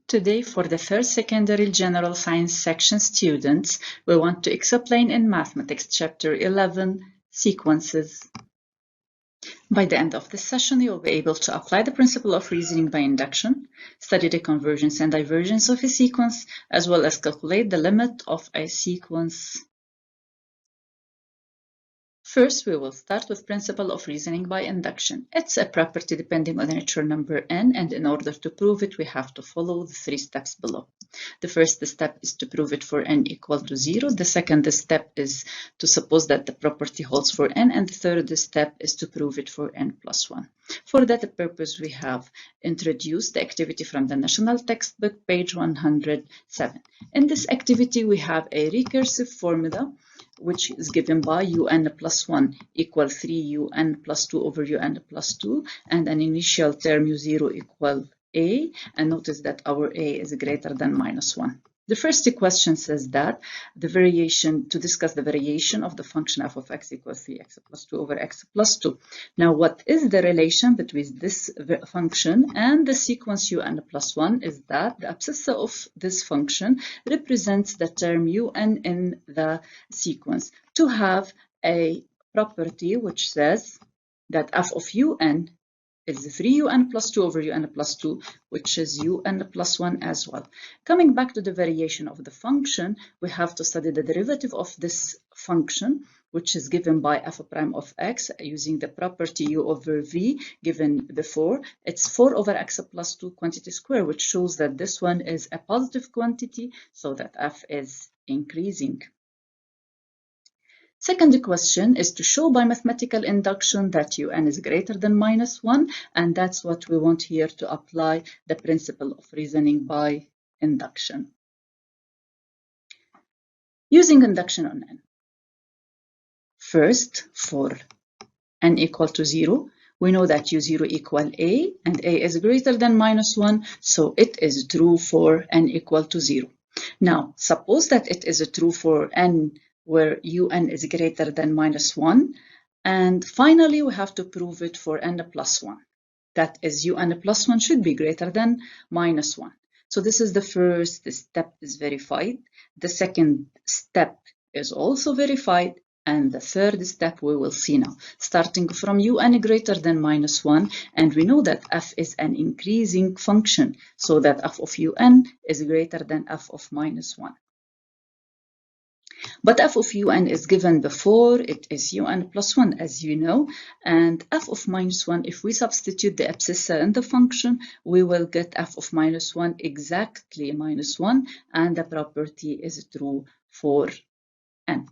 Today, for the first secondary general science section students, we want to explain in mathematics chapter 11, sequences. By the end of this session, you'll be able to apply the principle of reasoning by induction, study the convergence and divergence of a sequence, as well as calculate the limit of a sequence. First, we will start with principle of reasoning by induction. It's a property depending on the natural number n, and in order to prove it, we have to follow the 3 steps below. The first step is to prove it for n equal to 0. The second step is to suppose that the property holds for n, and the third step is to prove it for n plus 1. For that purpose, we have introduced the activity from the national textbook, page 107. In this activity, we have a recursive formula which is given by un plus 1 equal 3 un plus 2 over un plus 2, and an initial term u0 equal a, and notice that our a is greater than minus 1. The first question says that to discuss the variation of the function f of x equals 3x plus 2 over x plus 2. Now, what is the relation between this function and the sequence un plus 1 is that the abscissa of this function represents the term un in the sequence. To have a property which says that f of un is 3 un plus 2 over un plus 2, which is un plus 1 as well. Coming back to the variation of the function, we have to study the derivative of this function, which is given by f prime of x using the property u over v given before. It's 4 over x plus 2 quantity square, which shows that this one is a positive quantity, so that f is increasing. Second question is to show by mathematical induction that un is greater than minus 1, and that's what we want here to apply the principle of reasoning by induction. Using induction on n. First, for n equal to 0, we know that u0 equal a, and a is greater than minus 1, so it is true for n equal to 0. Now, suppose that it is true for n where un is greater than minus 1. And finally, we have to prove it for n plus 1. That is, un plus 1 should be greater than minus 1. So this is the first step is verified. The second step is also verified. And the third step we will see now, starting from un greater than minus 1. And we know that f is an increasing function, so that f of un is greater than f of minus 1. But f of un is given before, it is un plus 1, as you know, and f of minus 1, if we substitute the abscissa in the function, we will get f of minus 1 exactly minus 1, and the property is true for n.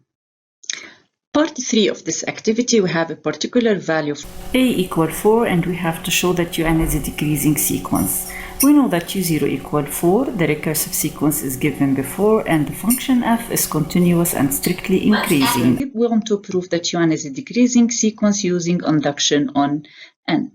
Part 3 of this activity, we have a particular value of a equal 4, and we have to show that un is a decreasing sequence. We know that u0 equal 4, the recursive sequence is given before, and the function f is continuous and strictly increasing. We want to prove that un is a decreasing sequence using induction on n.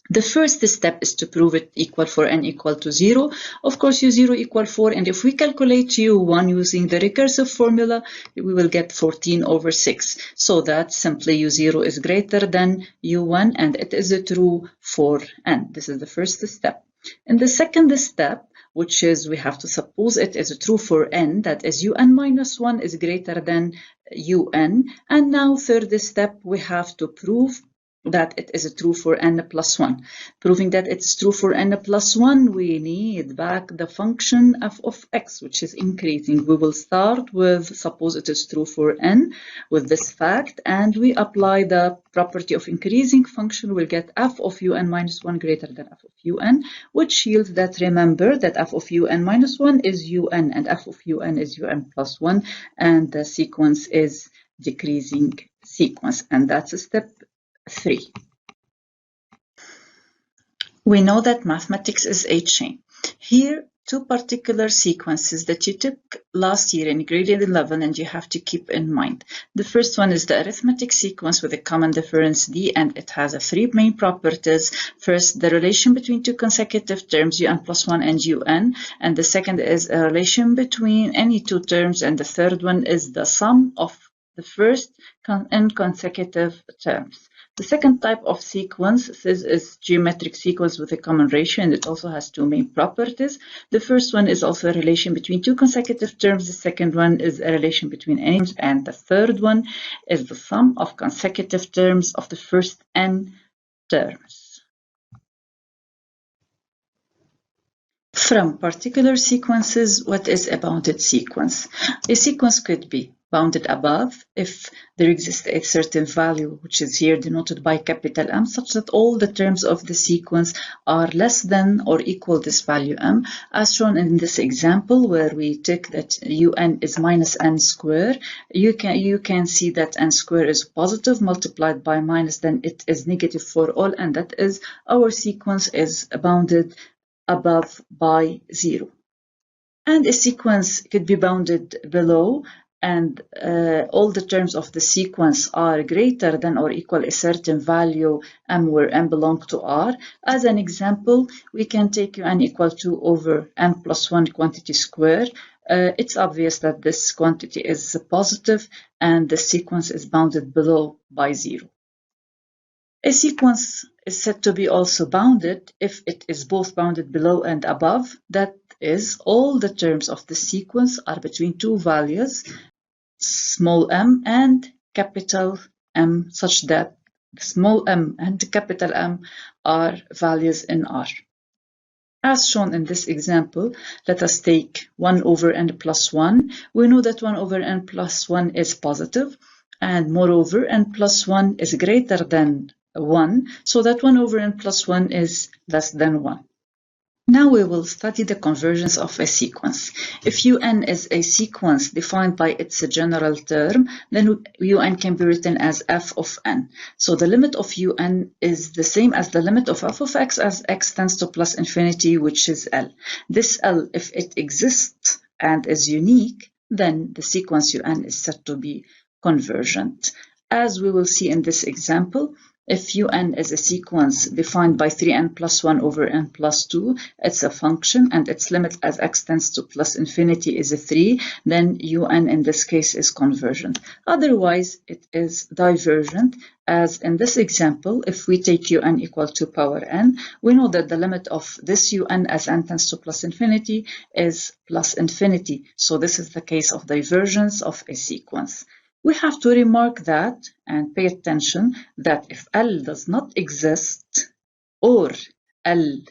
The first step is to prove it equal for n equal to 0. Of course, u0 equal 4, and if we calculate u1 using the recursive formula, we will get 14 over 6. So that simply u0 is greater than u1, and it is true for n. This is the first step. In the second step, which is we have to suppose it is true for n, that is un minus 1 is greater than un. And now third step, we have to prove that it is true for n plus 1. Proving that it's true for n plus 1, we need back the function f of x, which is increasing. We will start with, suppose it is true for n, with this fact, and we apply the property of increasing function. We'll get f of un minus 1 greater than f of un, which yields that, remember, that f of un minus 1 is un, and f of un is un plus 1, and the sequence is decreasing sequence, and that's step 3. We know that mathematics is a chain. Here, two particular sequences that you took last year in grade 11 and you have to keep in mind. The first one is the arithmetic sequence with a common difference d, and it has 3 main properties. First, the relation between two consecutive terms, un plus 1 and un, and the second is a relation between any two terms, and the third one is the sum of the first n consecutive terms. The second type of sequence is geometric sequence with a common ratio, and it also has two main properties. The first one is also a relation between two consecutive terms. The second one is a relation between any terms, and the third one is the sum of consecutive terms of the first n terms. From particular sequences, what is a bounded sequence? A sequence could be bounded above if there exists a certain value, which is here denoted by capital M, such that all the terms of the sequence are less than or equal this value M, as shown in this example where we take that un is minus n squared. You can see that n squared is positive multiplied by minus, then it is negative for all, and that is our sequence is bounded above by 0. And a sequence could be bounded below, and all the terms of the sequence are greater than or equal a certain value m where m belongs to R. As an example, we can take un equal to over n plus 1 quantity squared. It's obvious that this quantity is positive and the sequence is bounded below by 0. A sequence is said to be also bounded if it is both bounded below and above. That is, all the terms of the sequence are between two values, small m and capital M, such that small m and capital M are values in R. As shown in this example, let us take 1 over n plus 1. We know that 1 over n plus 1 is positive, and moreover, n plus 1 is greater than 1, so that 1 over n plus 1 is less than 1. Now we will study the convergence of a sequence. If un is a sequence defined by its general term, then un can be written as f of n. So the limit of un is the same as the limit of f of x as x tends to plus infinity, which is L. This L, if it exists and is unique, then the sequence un is said to be convergent. As we will see in this example, if un is a sequence defined by 3n plus 1 over n plus 2, it's a function, and its limit as x tends to plus infinity is a 3, then un in this case is convergent. Otherwise, it is divergent, as in this example, if we take un equal to power n, we know that the limit of this un as n tends to plus infinity is plus infinity. So this is the case of divergence of a sequence. We have to remark that and pay attention that if L does not exist, or L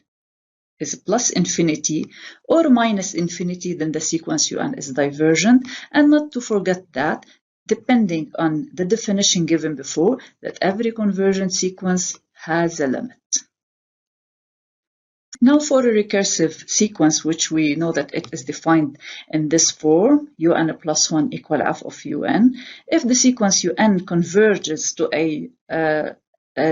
is plus infinity or minus infinity, then the sequence un is divergent. And not to forget that, depending on the definition given before, that every convergent sequence has a limit. Now for a recursive sequence, which we know that it is defined in this form, un plus 1 equal f of un. If the sequence un converges to a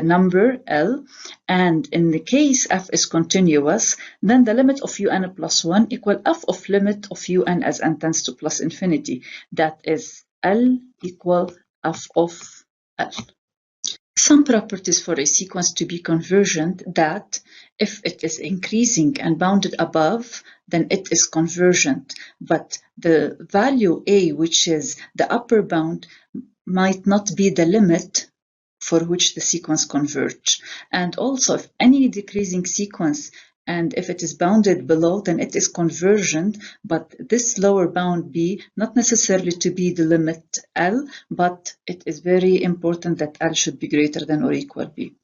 number L, and in the case f is continuous, then the limit of un plus 1 equal f of limit of un as n tends to plus infinity. That is L equal f of L. Some properties for a sequence to be convergent: that if it is increasing and bounded above, then it is convergent, but the value a, which is the upper bound, might not be the limit for which the sequence converge. And also, if any decreasing sequence, and if it is bounded below, then it is convergent, but this lower bound b not necessarily to be the limit L, but it is very important that L should be greater than or equal b.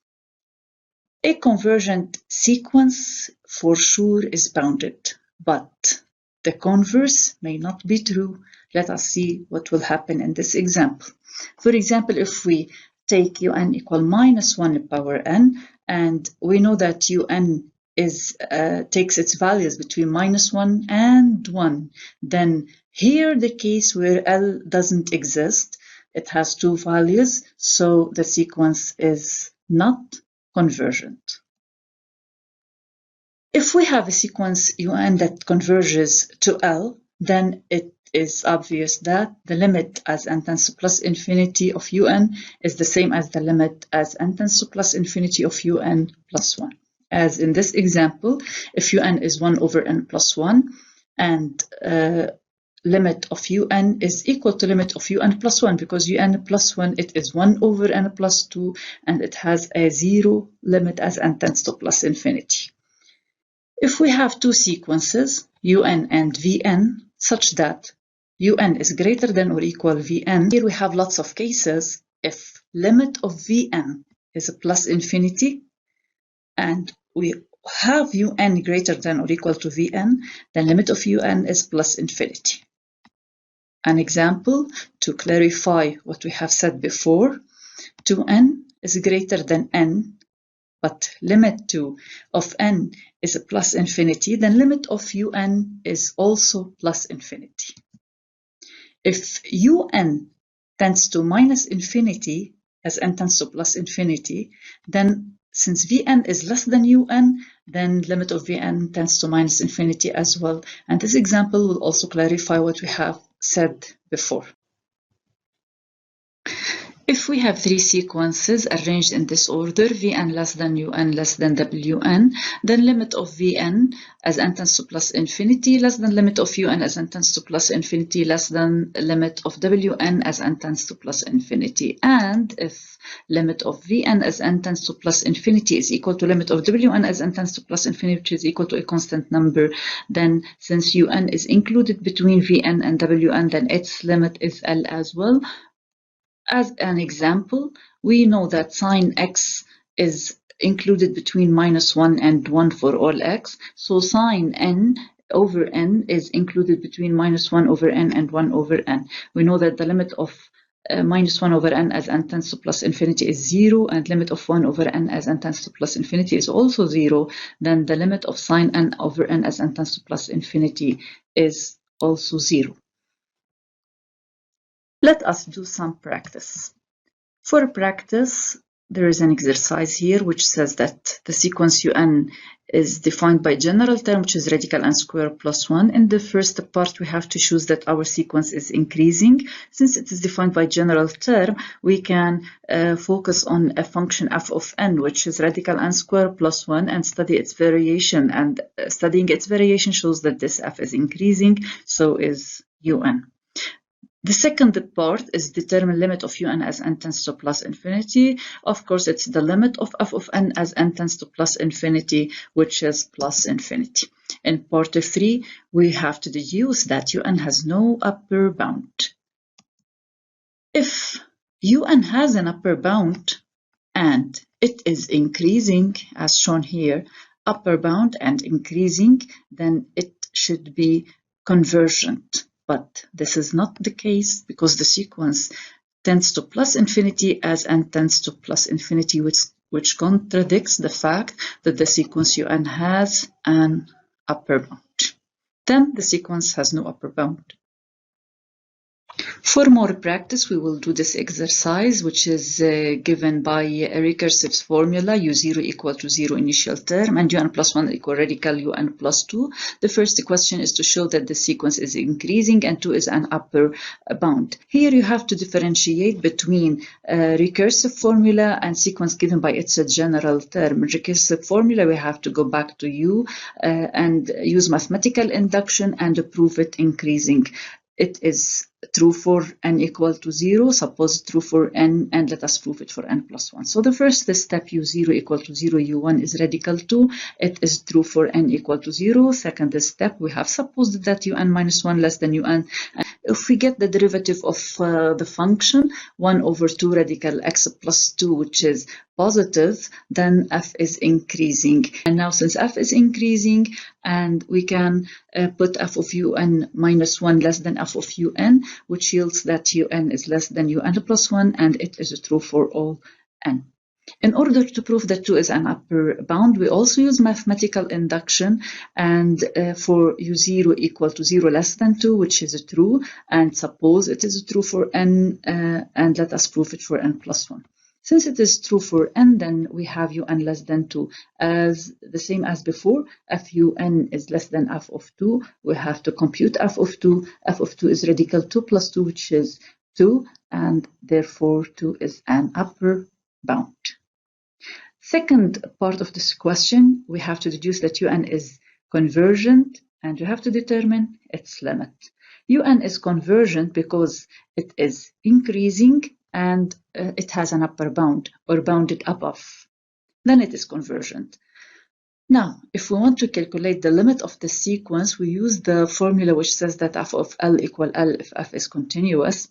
A convergent sequence for sure is bounded, but the converse may not be true. Let us see what will happen in this example. For example, if we take un equal minus 1 power n, and we know that un takes its values between minus 1 and 1, then here the case where L doesn't exist, it has two values, so the sequence is not convergent. If we have a sequence un that converges to L, then it is obvious that the limit as n tends to plus infinity of un is the same as the limit as n tends to plus infinity of un plus 1. As in this example, if un is 1 over n plus 1, and limit of un is equal to limit of un plus 1, because un plus 1, it is 1 over n plus 2, and it has a 0 limit as n tends to plus infinity. If we have two sequences, un and vn, such that un is greater than or equal vn, here we have lots of cases. If limit of vn is a plus infinity, and we have un greater than or equal to vn, then limit of un is plus infinity. An example to clarify what we have said before: 2n is greater than n, but limit of n is a plus infinity, then limit of un is also plus infinity. If un tends to minus infinity as n tends to plus infinity, then since vn is less than un, then limit of vn tends to minus infinity as well. And this example will also clarify what we have said before. If we have three sequences arranged in this order, vn less than un less than wn, then limit of vn as n tends to plus infinity less than limit of un as n tends to plus infinity less than limit of wn as n tends to plus infinity. And if limit of vn as n tends to plus infinity is equal to limit of wn as n tends to plus infinity, which is equal to a constant number, then since un is included between vn and wn, then its limit is L as well. As an example, we know that sine x is included between -1 and 1 for all x. So sine n over n is included between -1 over n and 1 over n. We know that the limit of -1 over n as n tends to plus infinity is 0, and limit of 1 over n as n tends to plus infinity is also 0. Then the limit of sine n over n as n tends to plus infinity is also 0. Let us do some practice. For practice, there is an exercise here which says that the sequence un is defined by general term, which is radical n squared plus 1. In the first part, we have to choose that our sequence is increasing. Since it is defined by general term, we can focus on a function f of n, which is radical n squared plus 1, and study its variation. And studying its variation shows that this f is increasing, so is un. The second part is determine limit of un as n tends to plus infinity. Of course, it's the limit of f of n as n tends to plus infinity, which is plus infinity. In part 3, we have to deduce that un has no upper bound. If un has an upper bound and it is increasing, as shown here, upper bound and increasing, then it should be convergent. But this is not the case, because the sequence tends to plus infinity as n tends to plus infinity, which contradicts the fact that the sequence un has an upper bound. Then the sequence has no upper bound. For more practice, we will do this exercise, which is given by a recursive formula, u0 equal to 0 initial term, and un plus 1 equal radical un plus 2. The first question is to show that the sequence is increasing and 2 is an upper bound. Here you have to differentiate between recursive formula and sequence given by its general term. Recursive formula, we have to go back to u and use mathematical induction and prove it increasing. It is true for n equal to 0, suppose true for n, and let us prove it for n plus 1. So the first step, u0 equal to 0, u1 is radical 2. It is true for n equal to 0. Second step, we have supposed that un minus 1 less than un. If we get the derivative of the function, 1 over 2 radical x plus 2, which is positive, then f is increasing. And now since f is increasing, and we can put f of un minus 1 less than f of un, which yields that un is less than un plus 1, and it is true for all n. In order to prove that 2 is an upper bound, we also use mathematical induction, and for u0 equal to 0 less than 2, which is true, and suppose it is true for n, and let us prove it for n plus 1. Since it is true for n, then we have un less than 2. As the same as before, f un is less than f of 2. We have to compute f of 2. F of 2 is radical 2 plus 2, which is 2, and therefore 2 is an upper bound. Second part of this question, we have to deduce that un is convergent, and you have to determine its limit. UN is convergent because it is increasing and it has an upper bound or bounded above. Then it is convergent. Now, if we want to calculate the limit of the sequence, we use the formula which says that f of L equal L if f is continuous.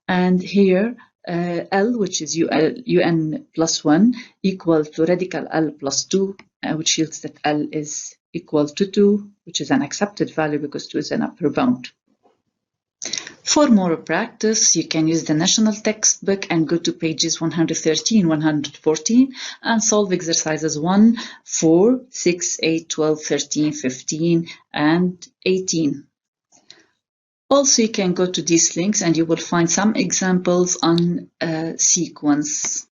And here, L, which is UN plus 1, equal to radical L plus 2, which yields that L is equal to 2, which is an accepted value because 2 is an upper bound. For more practice, you can use the national textbook and go to pages 113, 114 and solve exercises 1, 4, 6, 8, 12, 13, 15, and 18. Also, you can go to these links and you will find some examples on sequence.